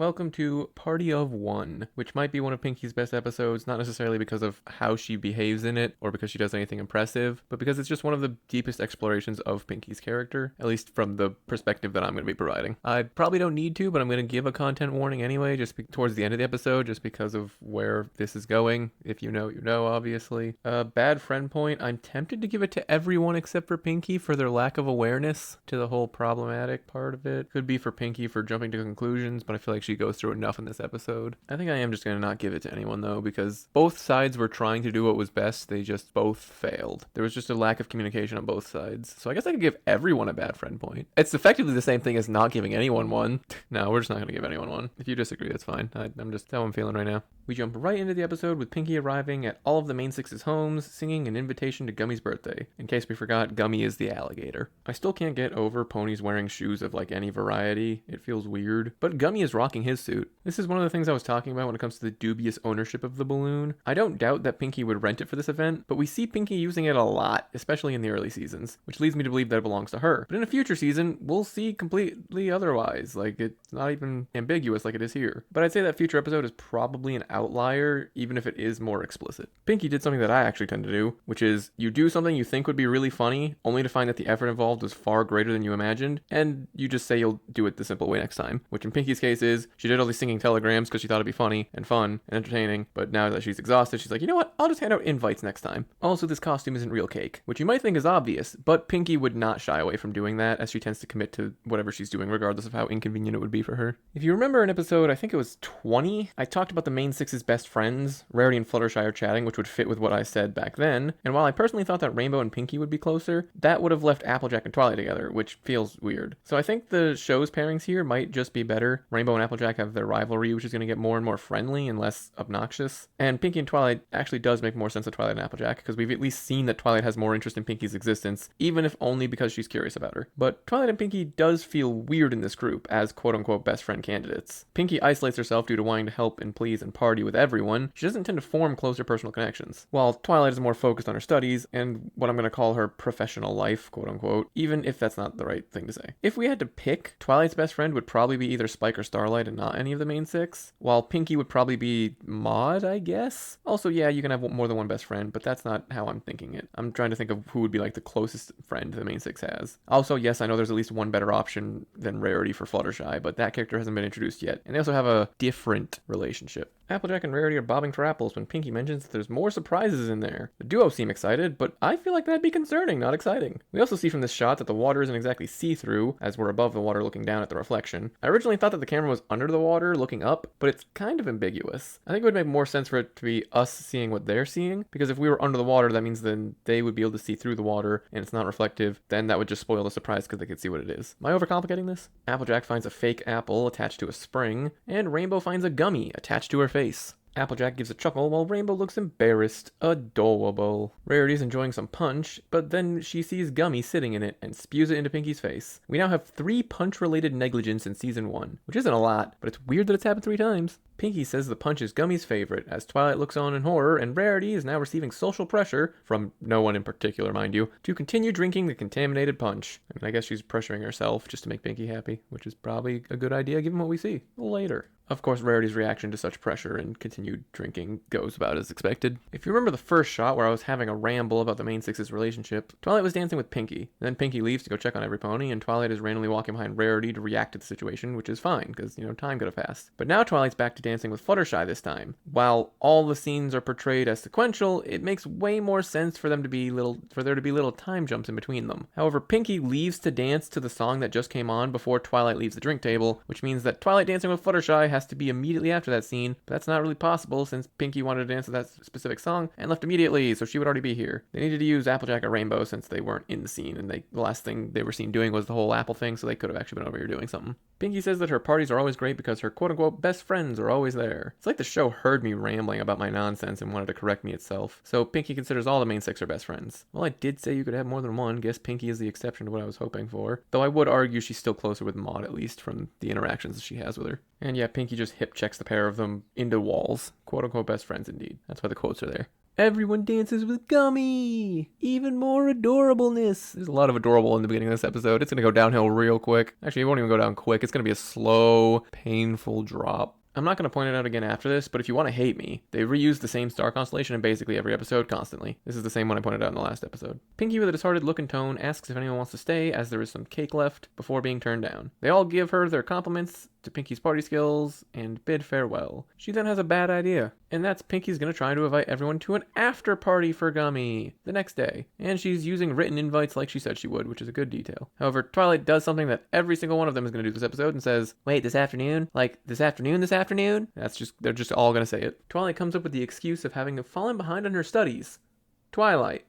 Welcome to Party of One, which might be one of Pinkie's best episodes, not necessarily because of how she behaves in it or because she does anything impressive, but because it's just one of the deepest explorations of Pinkie's character, at least from the perspective that I'm going to be providing. I probably don't need to, but I'm going to give a content warning anyway, towards the end of the episode, just because of where this is going. If you know, you know, obviously. Bad friend point, I'm tempted to give it to everyone except for Pinkie for their lack of awareness to the whole problematic part of it. Could be for Pinkie for jumping to conclusions, but I feel like she goes through enough in this episode. I think I am just going to not give it to anyone though, because both sides were trying to do what was best, they just both failed. There was just a lack of communication on both sides. So I guess I could give everyone a bad friend point. It's effectively the same thing as not giving anyone one. No, we're just not going to give anyone one. If you disagree, that's fine. I'm just how I'm feeling right now. We jump right into the episode with Pinkie arriving at all of the main six's homes, singing an invitation to Gummy's birthday. In case we forgot, Gummy is the alligator. I still can't get over ponies wearing shoes of like any variety. It feels weird. But Gummy is rocking his suit. This is one of the things I was talking about when it comes to the dubious ownership of the balloon. I don't doubt that Pinkie would rent it for this event, but we see Pinkie using it a lot, especially in the early seasons, which leads me to believe that it belongs to her. But in a future season, we'll see completely otherwise. Like, it's not even ambiguous like it is here. But I'd say that future episode is probably an outlier, even if it is more explicit. Pinkie did something that I actually tend to do, which is you do something you think would be really funny, only to find that the effort involved was far greater than you imagined, and you just say you'll do it the simple way next time. Which in Pinkie's case is, she did all these singing telegrams because she thought it'd be funny and fun and entertaining, but now that she's exhausted, she's like, you know what, I'll just hand out invites next time. Also, this costume isn't real cake, which you might think is obvious, but Pinkie would not shy away from doing that, as she tends to commit to whatever she's doing, regardless of how inconvenient it would be for her. If you remember in episode, I think it was 20, I talked about the main six's best friends, Rarity and Fluttershy are chatting, which would fit with what I said back then, and while I personally thought that Rainbow and Pinkie would be closer, that would have left Applejack and Twilight together, which feels weird. So I think the show's pairings here might just be better. Rainbow and Applejack have their rivalry, which is going to get more and more friendly and less obnoxious, and Pinkie and Twilight actually does make more sense to Twilight and Applejack, because we've at least seen that Twilight has more interest in Pinkie's existence, even if only because she's curious about her. But Twilight and Pinkie does feel weird in this group as quote-unquote best friend candidates. Pinkie isolates herself due to wanting to help and please and party with everyone. She doesn't tend to form closer personal connections, while Twilight is more focused on her studies and what I'm going to call her professional life, quote-unquote, even if that's not the right thing to say. If we had to pick, Twilight's best friend would probably be either Spike or Starlight and not any of the main six, while Pinkie would probably be Maud, I guess? Also, yeah, you can have more than one best friend, but that's not how I'm thinking it. I'm trying to think of who would be like the closest friend the main six has. Also, yes, I know there's at least one better option than Rarity for Fluttershy, but that character hasn't been introduced yet, and they also have a different relationship. Applejack and Rarity are bobbing for apples when Pinkie mentions that there's more surprises in there. The duo seem excited, but I feel like that'd be concerning, not exciting. We also see from this shot that the water isn't exactly see-through, as we're above the water looking down at the reflection. I originally thought that the camera was under the water looking up, but it's kind of ambiguous. I think it would make more sense for it to be us seeing what they're seeing, because if we were under the water, that means then they would be able to see through the water, and it's not reflective, then that would just spoil the surprise because they could see what it is. Am I overcomplicating this? Applejack finds a fake apple attached to a spring, and Rainbow finds a gummy attached to her face. Applejack gives a chuckle while Rainbow looks embarrassed. Adorable. Rarity's enjoying some punch, but then she sees Gummy sitting in it and spews it into Pinkie's face. We now have 3 punch-related negligence in season 1, which isn't a lot, but it's weird that it's happened 3 times. Pinkie says the punch is Gummy's favorite, as Twilight looks on in horror, and Rarity is now receiving social pressure, from no one in particular, mind you, to continue drinking the contaminated punch. I mean, I guess she's pressuring herself just to make Pinkie happy, which is probably a good idea given what we see later. Of course, Rarity's reaction to such pressure and continued drinking goes about as expected. If you remember the first shot where I was having a ramble about the main six's relationship, Twilight was dancing with Pinkie. Then Pinkie leaves to go check on every pony, and Twilight is randomly walking behind Rarity to react to the situation, which is fine, because, time could have passed. But now Twilight's back to dancing with Fluttershy this time. While all the scenes are portrayed as sequential, it makes way more sense for there to be little time jumps in between them. However, Pinkie leaves to dance to the song that just came on before Twilight leaves the drink table, which means that Twilight dancing with Fluttershy has to be immediately after that scene, but that's not really possible since Pinkie wanted to dance to that specific song and left immediately, so she would already be here. They needed to use Applejack or Rainbow since they weren't in the scene, and the last thing they were seen doing was the whole apple thing, so they could have actually been over here doing something. Pinkie says that her parties are always great because her quote-unquote best friends are always there. It's like the show heard me rambling about my nonsense and wanted to correct me itself, so Pinkie considers all the main six her best friends. Well, I did say you could have more than one, guess Pinkie is the exception to what I was hoping for, though I would argue she's still closer with Maud, at least from the interactions that she has with her. And yeah, Pinkie just hip checks the pair of them into walls. Quote unquote best friends indeed. That's why the quotes are there. Everyone dances with Gummy! Even more adorableness! There's a lot of adorable in the beginning of this episode. It's gonna go downhill real quick. Actually, it won't even go down quick. It's gonna be a slow, painful drop. I'm not going to point it out again after this, but if you want to hate me, they reuse the same star constellation in basically every episode constantly. This is the same one I pointed out in the last episode. Pinkie, with a disheartened look and tone, asks if anyone wants to stay, as there is some cake left, before being turned down. They all give her their compliments to Pinkie's party skills and bid farewell. She then has a bad idea, and that's Pinkie's going to try to invite everyone to an after party for Gummy the next day, and she's using written invites like she said she would, which is a good detail. However, Twilight does something that every single one of them is going to do this episode and says, wait, this afternoon? Like, this afternoon? They're just all going to say it. Twilight comes up with the excuse of having fallen behind on her studies. Twilight.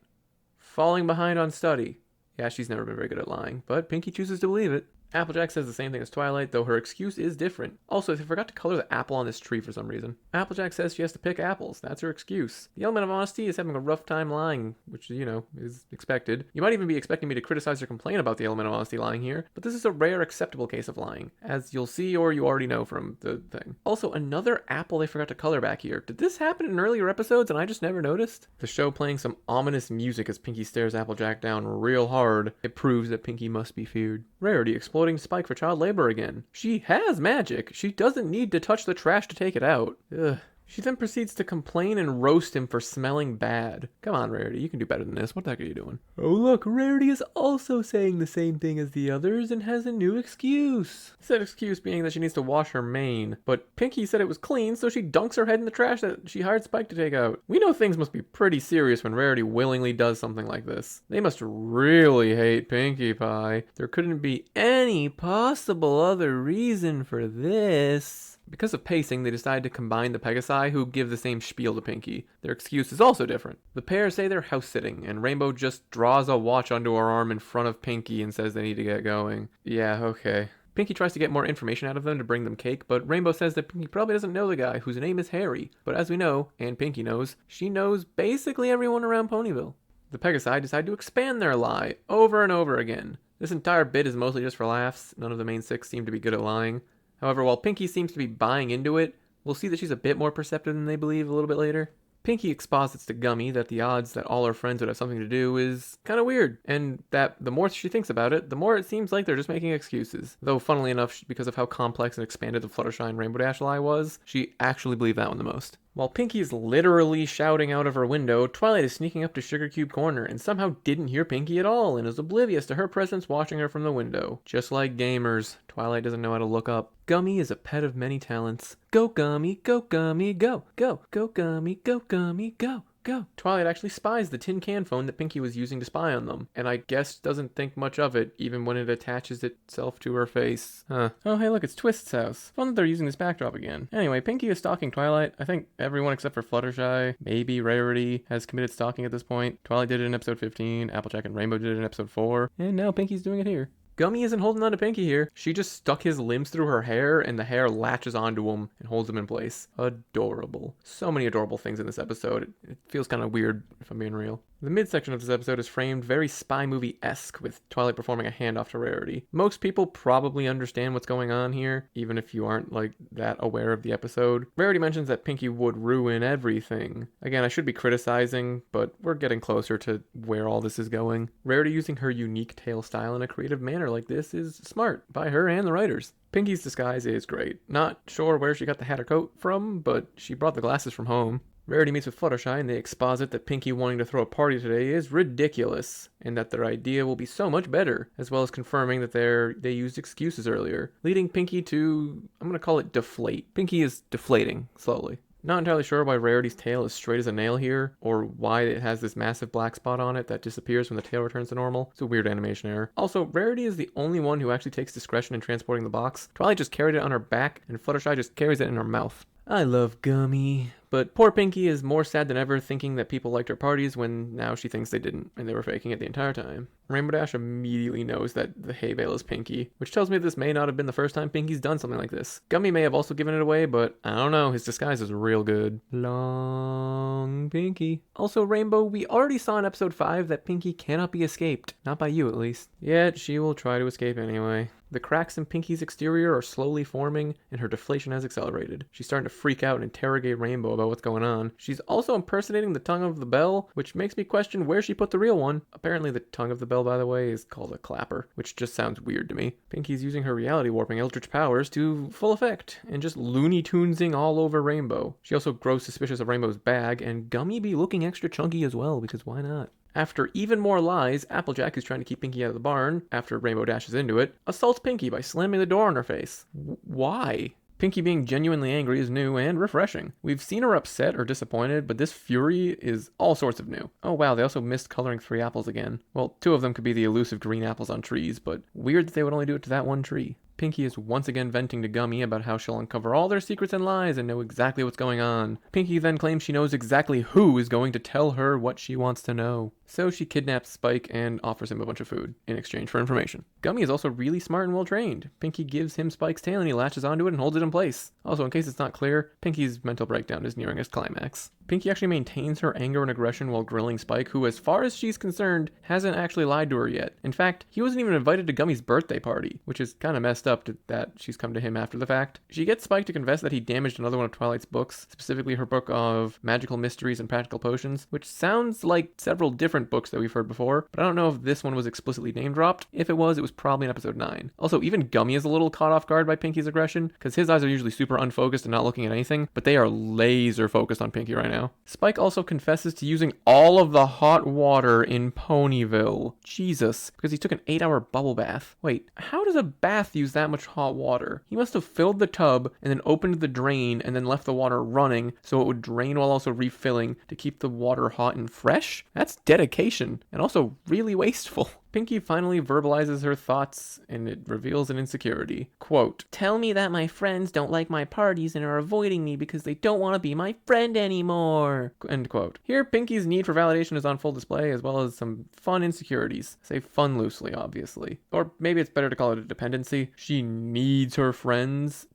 Falling behind on study. Yeah, she's never been very good at lying, but Pinkie chooses to believe it. Applejack says the same thing as Twilight, though her excuse is different. Also, they forgot to color the apple on this tree for some reason. Applejack says she has to pick apples. That's her excuse. The element of honesty is having a rough time lying, which, is expected. You might even be expecting me to criticize or complain about the element of honesty lying here, but this is a rare acceptable case of lying, as you'll see or you already know from the thing. Also, another apple they forgot to color back here. Did this happen in earlier episodes and I just never noticed? The show playing some ominous music as Pinkie stares Applejack down real hard. It proves that Pinkie must be feared. Rarity exploding Spike for child labor again. She has magic. She doesn't need to touch the trash to take it out. Ugh. She then proceeds to complain and roast him for smelling bad. Come on, Rarity, you can do better than this. What the heck are you doing? Oh look, Rarity is also saying the same thing as the others and has a new excuse. Said excuse being that she needs to wash her mane, but Pinkie said it was clean, so she dunks her head in the trash that she hired Spike to take out. We know things must be pretty serious when Rarity willingly does something like this. They must really hate Pinkie Pie. There couldn't be any possible other reason for this. Because of pacing, they decide to combine the Pegasi, who give the same spiel to Pinkie. Their excuse is also different. The pair say they're house-sitting, and Rainbow just draws a watch onto her arm in front of Pinkie and says they need to get going. Yeah, okay. Pinkie tries to get more information out of them to bring them cake, but Rainbow says that Pinkie probably doesn't know the guy, whose name is Harry. But as we know, and Pinkie knows, she knows basically everyone around Ponyville. The Pegasi decide to expand their lie over and over again. This entire bit is mostly just for laughs. None of the main six seem to be good at lying. However, while Pinkie seems to be buying into it, we'll see that she's a bit more perceptive than they believe a little bit later. Pinkie exposits to Gummy that the odds that all her friends would have something to do is kind of weird, and that the more she thinks about it, the more it seems like they're just making excuses. Though, funnily enough, because of how complex and expanded the Fluttershy and Rainbow Dash lie was, she actually believed that one the most. While Pinkie is literally shouting out of her window, Twilight is sneaking up to Sugar Cube Corner and somehow didn't hear Pinkie at all and is oblivious to her presence watching her from the window. Just like gamers, Twilight doesn't know how to look up. Gummy is a pet of many talents. Go Gummy, go Gummy, go, go, go Gummy, go Gummy, go. Go. Twilight actually spies the tin can phone that Pinkie was using to spy on them, and I guess doesn't think much of it, even when it attaches itself to her face. Huh. Oh, hey, look, it's Twist's house. Fun that they're using this backdrop again. Anyway, Pinkie is stalking Twilight. I think everyone except for Fluttershy, maybe Rarity, has committed stalking at this point. Twilight did it in episode 15, Applejack and Rainbow did it in episode 4, and now Pinkie's doing it here. Gummy isn't holding on to Pinkie here. She just stuck his limbs through her hair and the hair latches onto him and holds him in place. Adorable. So many adorable things in this episode. It feels kind of weird if I'm being real. The midsection of this episode is framed very spy movie-esque, with Twilight performing a handoff to Rarity. Most people probably understand what's going on here, even if you aren't that aware of the episode. Rarity mentions that Pinkie would ruin everything. Again, I should be criticizing, but we're getting closer to where all this is going. Rarity using her unique tail style in a creative manner like this is smart by her and the writers. Pinkie's disguise is great. Not sure where she got the hat or coat from, but she brought the glasses from home. Rarity meets with Fluttershy and they exposit that Pinkie wanting to throw a party today is ridiculous, and that their idea will be so much better, as well as confirming that they used excuses earlier, leading Pinkie to, I'm going to call it deflate. Pinkie is deflating, slowly. Not entirely sure why Rarity's tail is straight as a nail here, or why it has this massive black spot on it that disappears when the tail returns to normal. It's a weird animation error. Also, Rarity is the only one who actually takes discretion in transporting the box. Twilight just carried it on her back, and Fluttershy just carries it in her mouth. I love Gummy. But poor Pinkie is more sad than ever, thinking that people liked her parties when now she thinks they didn't, and they were faking it the entire time. Rainbow Dash immediately knows that the hay bale is Pinkie, which tells me this may not have been the first time Pinkie's done something like this. Gummy may have also given it away, but I don't know, his disguise is real good. Long Pinkie. Also, Rainbow, we already saw in episode 5 that Pinkie cannot be escaped. Not by you, at least. Yet, she will try to escape anyway. The cracks in Pinky's exterior are slowly forming, and her deflation has accelerated. She's starting to freak out and interrogate Rainbow about what's going on. She's also impersonating the tongue of the bell, which makes me question where she put the real one. Apparently the tongue of the bell, by the way, is called a clapper, which just sounds weird to me. Pinky's using her reality warping eldritch powers to full effect, and just Looney Tunesing all over Rainbow. She also grows suspicious of Rainbow's bag, and Gummy be looking extra chunky as well, because why not? After even more lies, Applejack, who's trying to keep Pinky out of the barn after Rainbow dashes into it, assaults Pinky by slamming the door on her face. Why? Pinky being genuinely angry is new and refreshing. We've seen her upset or disappointed, but this fury is all sorts of new. Oh wow, they also missed coloring 3 apples again. Well, 2 of them could be the elusive green apples on trees, but weird that they would only do it to that one tree. Pinky is once again venting to Gummy about how she'll uncover all their secrets and lies and know exactly what's going on. Pinky then claims she knows exactly who is going to tell her what she wants to know. So she kidnaps Spike and offers him a bunch of food in exchange for information. Gummy is also really smart and well trained. Pinky gives him Spike's tail and he latches onto it and holds it in place. Also, in case it's not clear, Pinky's mental breakdown is nearing its climax. Pinky actually maintains her anger and aggression while grilling Spike, who, as far as she's concerned, hasn't actually lied to her yet. In fact, he wasn't even invited to Gummy's birthday party, which is kind of messed up that she's come to him after the fact. She gets Spike to confess that he damaged another one of Twilight's books, specifically her book of Magical Mysteries and Practical Potions, which sounds like several different books that we've heard before, but I don't know if this one was explicitly name dropped. If it was probably in episode 9. Also, even Gummy is a little caught off guard by Pinky's aggression, because his eyes are usually super unfocused and not looking at anything, but they are laser focused on Pinky right now. Spike also confesses to using all of the hot water in Ponyville. Jesus, because he took an 8-hour bubble bath. Wait, how does a bath use that much hot water? He must have filled the tub and then opened the drain and then left the water running so it would drain while also refilling to keep the water hot and fresh? That's dedication, and also really wasteful. Pinky finally verbalizes her thoughts, and it reveals an insecurity. Quote, "Tell me that my friends don't like my parties and are avoiding me because they don't want to be my friend anymore." End quote. Here, Pinky's need for validation is on full display, as well as some fun insecurities. Say fun loosely, obviously. Or maybe it's better to call it a dependency. She needs her friends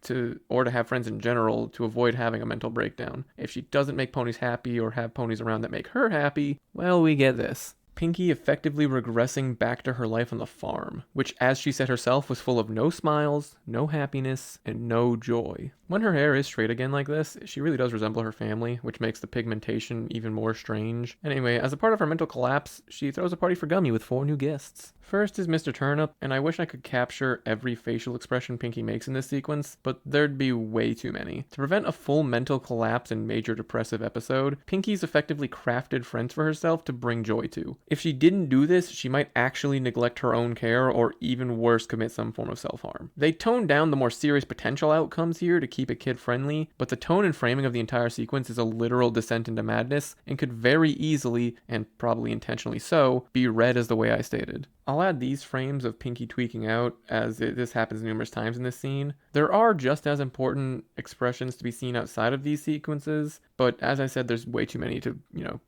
or to have friends in general to avoid having a mental breakdown. If she doesn't make ponies happy or have ponies around that make her happy, well, we get this. Pinky effectively regressing back to her life on the farm, which, as she said herself, was full of no smiles, no happiness, and no joy. When her hair is straight again like this, she really does resemble her family, which makes the pigmentation even more strange. Anyway, as a part of her mental collapse, she throws a party for Gummy with 4 new guests. First is Mr. Turnip, and I wish I could capture every facial expression Pinky makes in this sequence, but there'd be way too many. To prevent a full mental collapse and major depressive episode, Pinky's effectively crafted friends for herself to bring joy to. If she didn't do this, she might actually neglect her own care, or even worse, commit some form of self-harm. They toned down the more serious potential outcomes here to keep it kid-friendly, but the tone and framing of the entire sequence is a literal descent into madness, and could very easily, and probably intentionally so, be read as the way I stated. I'll add these frames of Pinky tweaking out, as this happens numerous times in this scene. There are just as important expressions to be seen outside of these sequences, but as I said, there's way too many to,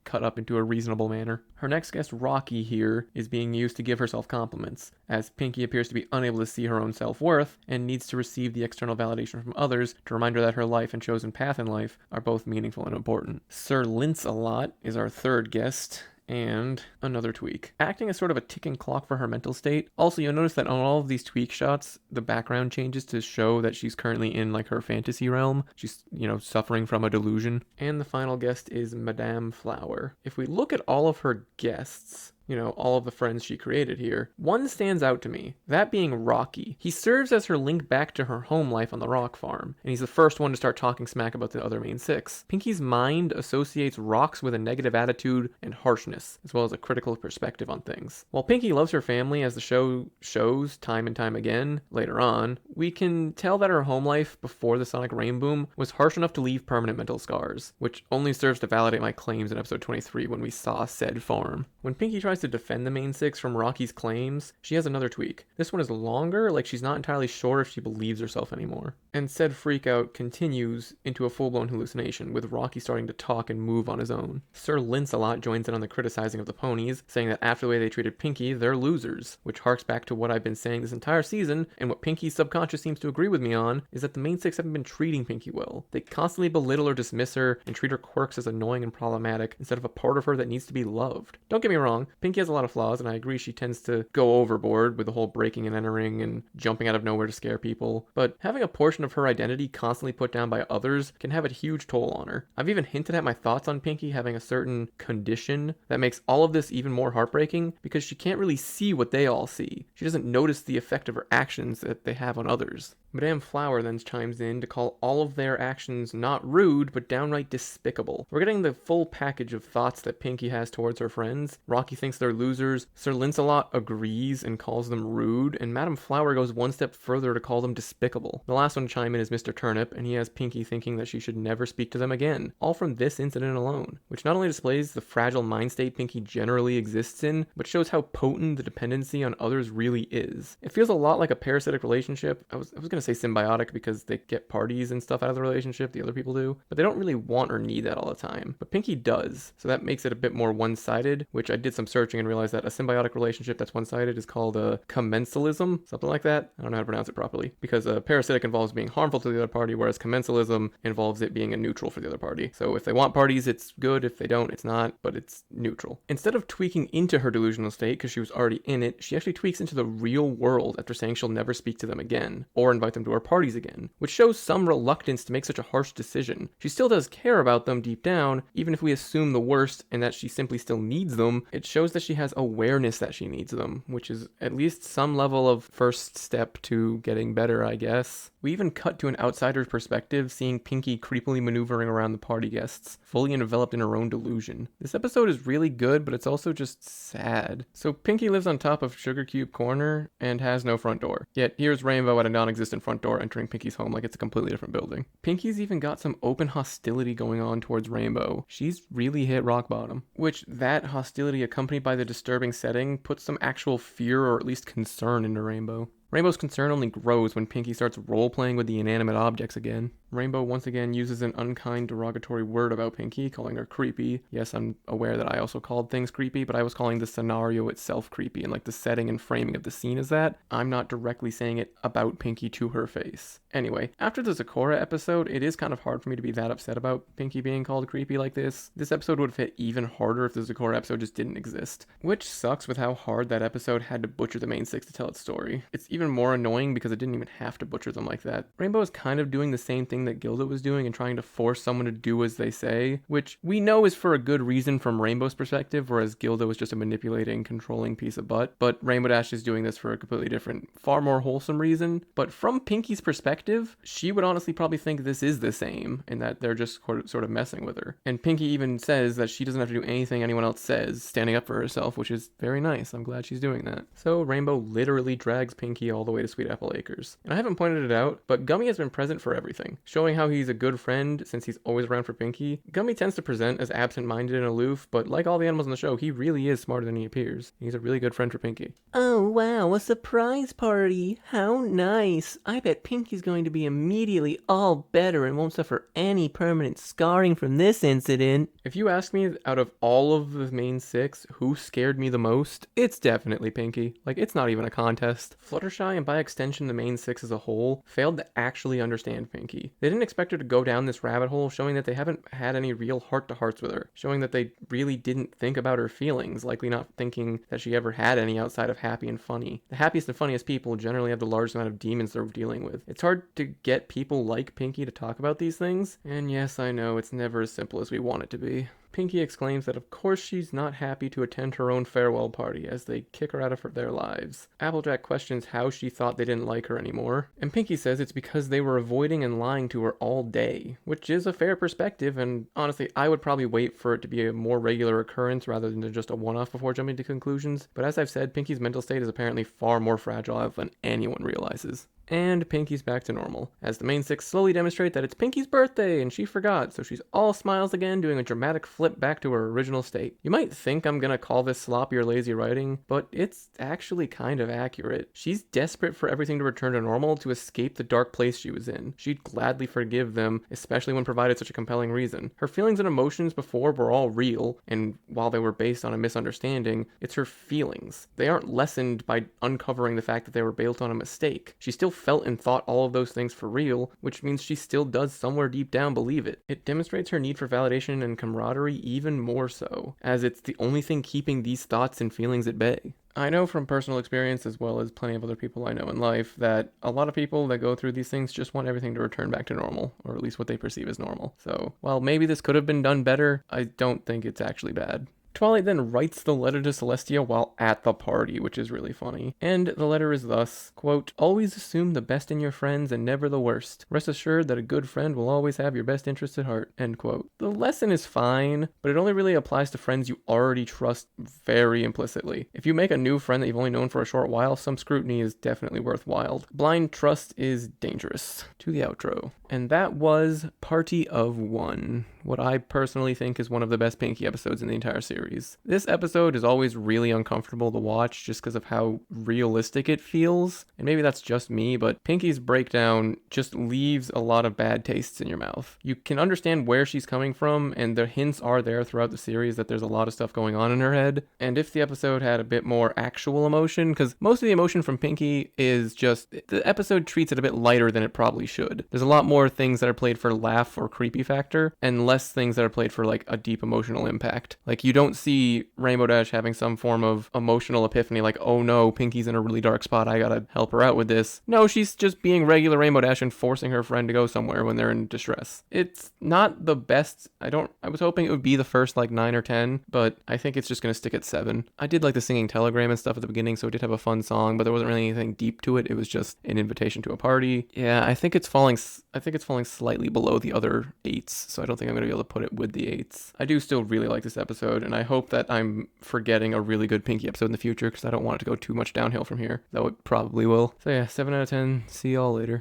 cut up into a reasonable manner. Her next guest, Rocky, here, is being used to give herself compliments, as Pinky appears to be unable to see her own self-worth, and needs to receive the external validation from others to remind her that her life and chosen path in life are both meaningful and important. Sir Lince-a-Lot is our third guest, and another tweak. Acting as sort of a ticking clock for her mental state. Also, you'll notice that on all of these tweak shots, the background changes to show that she's currently in like her fantasy realm. She's, suffering from a delusion. And the final guest is Madame Flower. If we look at all of her guests, all of the friends she created here, one stands out to me, that being Rocky. He serves as her link back to her home life on the rock farm, and he's the first one to start talking smack about the other main 6. Pinky's mind associates rocks with a negative attitude and harshness, as well as a critical perspective on things. While Pinky loves her family, as the show shows time and time again later on, we can tell that her home life before the Sonic Rain Boom was harsh enough to leave permanent mental scars, which only serves to validate my claims in episode 23 when we saw said farm. When Pinky tries to defend the main 6 from Rocky's claims, she has another tweak. This one is longer, like she's not entirely sure if she believes herself anymore. And said freakout continues into a full-blown hallucination, with Rocky starting to talk and move on his own. Sir Lince-a-Lot joins in on the criticizing of the ponies, saying that after the way they treated Pinky, they're losers, which harks back to what I've been saying this entire season, and what Pinky's subconscious seems to agree with me on, is that the main 6 haven't been treating Pinky well. They constantly belittle or dismiss her, and treat her quirks as annoying and problematic, instead of a part of her that needs to be loved. Don't get me wrong, Pinky Pinkie has a lot of flaws, and I agree she tends to go overboard with the whole breaking and entering and jumping out of nowhere to scare people, but having a portion of her identity constantly put down by others can have a huge toll on her. I've even hinted at my thoughts on Pinkie having a certain condition that makes all of this even more heartbreaking because she can't really see what they all see. She doesn't notice the effect of her actions that they have on others. Madame Flower then chimes in to call all of their actions not rude, but downright despicable. We're getting the full package of thoughts that Pinkie has towards her friends. Rocky thinks they're losers, Sir Lancelot agrees and calls them rude, and Madame Flower goes one step further to call them despicable. The last one to chime in is Mr. Turnip, and he has Pinkie thinking that she should never speak to them again, all from this incident alone, which not only displays the fragile mind state Pinkie generally exists in, but shows how potent the dependency on others really is. It feels a lot like a parasitic relationship. I was gonna say symbiotic because they get parties and stuff out of the relationship, the other people do, but they don't really want or need that all the time. But Pinkie does, so that makes it a bit more one-sided, which I did some searching and realized that a symbiotic relationship that's one-sided is called a commensalism, something like that. I don't know how to pronounce it properly, because a parasitic involves being harmful to the other party, whereas commensalism involves it being a neutral for the other party. So if they want parties, it's good. If they don't, it's not, but it's neutral. Instead of tweaking into her delusional state because she was already in it, she actually tweaks into the real world after saying she'll never speak to them again, or invite them to her parties again, which shows some reluctance to make such a harsh decision. She still does care about them deep down, even if we assume the worst and that she simply still needs them. It shows that she has awareness that she needs them, which is at least some level of first step to getting better, I guess. We even cut to an outsider's perspective, seeing Pinkie creepily maneuvering around the party guests, fully enveloped in her own delusion. This episode is really good, but it's also just sad. So Pinkie lives on top of Sugar Cube Corner and has no front door. Yet here's Rainbow at a non-existent front door entering Pinkie's home like it's a completely different building. Pinkie's even got some open hostility going on towards Rainbow. She's really hit rock bottom, which that hostility accompanied by the disturbing setting puts some actual fear or at least concern into Rainbow. Rainbow's concern only grows when Pinkie starts role-playing with the inanimate objects again. Rainbow once again uses an unkind derogatory word about Pinkie, calling her creepy. Yes, I'm aware that I also called things creepy, but I was calling the scenario itself creepy, and like the setting and framing of the scene is that. I'm not directly saying it about Pinkie to her face. Anyway, after the Zecora episode, it is kind of hard for me to be that upset about Pinkie being called creepy like this. This episode would have hit even harder if the Zecora episode just didn't exist, which sucks with how hard that episode had to butcher the main six to tell its story. It's even more annoying because it didn't even have to butcher them like that. Rainbow is kind of doing the same thing that Gilda was doing and trying to force someone to do as they say, which we know is for a good reason from Rainbow's perspective, whereas Gilda was just a manipulating, controlling piece of butt. But Rainbow Dash is doing this for a completely different, far more wholesome reason. But from Pinkie's perspective, she would honestly probably think this is the same, and that they're just sort of messing with her. And Pinkie even says that she doesn't have to do anything anyone else says, standing up for herself, which is very nice. I'm glad she's doing that. So Rainbow literally drags Pinkie all the way to Sweet Apple Acres. And I haven't pointed it out, but Gummy has been present for everything, showing how he's a good friend since he's always around for Pinkie. Gummy tends to present as absent-minded and aloof, but like all the animals in the show, he really is smarter than he appears. He's a really good friend for Pinkie. Oh wow, a surprise party! How nice! I bet Pinkie's going to be immediately all better and won't suffer any permanent scarring from this incident. If you ask me, out of all of the main six, who scared me the most, it's definitely Pinkie. Like, it's not even a contest. Fluttershy, and by extension the main six as a whole, failed to actually understand Pinkie. They didn't expect her to go down this rabbit hole, showing that they haven't had any real heart-to-hearts with her, showing that they really didn't think about her feelings, likely not thinking that she ever had any outside of happy and funny. The happiest and funniest people generally have the largest amount of demons they're dealing with. It's hard to get people like Pinkie to talk about these things, and yes, I know it's never as simple as we want it to be. Pinkie exclaims that of course she's not happy to attend her own farewell party as they kick her out of their lives. Applejack questions how she thought they didn't like her anymore, and Pinkie says it's because they were avoiding and lying to her all day, which is a fair perspective, and honestly I would probably wait for it to be a more regular occurrence rather than just a one-off before jumping to conclusions, but as I've said, Pinkie's mental state is apparently far more fragile than anyone realizes. And Pinkie's back to normal, as the main six slowly demonstrate that it's Pinkie's birthday and she forgot, so she's all smiles again, doing a dramatic flip back to her original state. You might think I'm gonna call this sloppy or lazy writing, but it's actually kind of accurate. She's desperate for everything to return to normal to escape the dark place she was in. She'd gladly forgive them, especially when provided such a compelling reason. Her feelings and emotions before were all real, and while they were based on a misunderstanding, it's her feelings. They aren't lessened by uncovering the fact that they were built on a mistake. She still felt and thought all of those things for real, which means she still does somewhere deep down believe it. It demonstrates her need for validation and camaraderie even more so, as it's the only thing keeping these thoughts and feelings at bay. I know from personal experience, as well as plenty of other people I know in life, that a lot of people that go through these things just want everything to return back to normal, or at least what they perceive as normal. So, while maybe this could have been done better, I don't think it's actually bad. Twilight then writes the letter to Celestia while at the party, which is really funny. And the letter is thus, quote, "Always assume the best in your friends and never the worst. Rest assured that a good friend will always have your best interests at heart," end quote. The lesson is fine, but it only really applies to friends you already trust very implicitly. If you make a new friend that you've only known for a short while, some scrutiny is definitely worthwhile. Blind trust is dangerous. To the outro. And that was Party of One, what I personally think is one of the best Pinkie episodes in the entire series. This episode is always really uncomfortable to watch just because of how realistic it feels. And maybe that's just me, but Pinkie's breakdown just leaves a lot of bad tastes in your mouth. You can understand where she's coming from, and the hints are there throughout the series that there's a lot of stuff going on in her head. And if the episode had a bit more actual emotion, because most of the emotion from Pinkie is just, the episode treats it a bit lighter than it probably should. There's a lot more things that are played for laugh or creepy factor, and less things that are played for like a deep emotional impact. Like you don't see Rainbow Dash having some form of emotional epiphany like, oh no, Pinkie's in a really dark spot, I gotta help her out with this. No, she's just being regular Rainbow Dash and forcing her friend to go somewhere when they're in distress. It's not the best. I was hoping it would be the first like 9 or 10, but I think it's just gonna stick at 7. I did like the singing telegram and stuff at the beginning, so it did have a fun song, but there wasn't really anything deep to it. It was just an invitation to a party. Yeah, I think it's falling slightly below the other 8s, so I don't think I'm going to be able to put it with the 8s. I do still really like this episode, and I hope that I'm forgetting a really good Pinkie episode in the future, because I don't want it to go too much downhill from here, though it probably will. So yeah, 7 out of 10. See y'all later.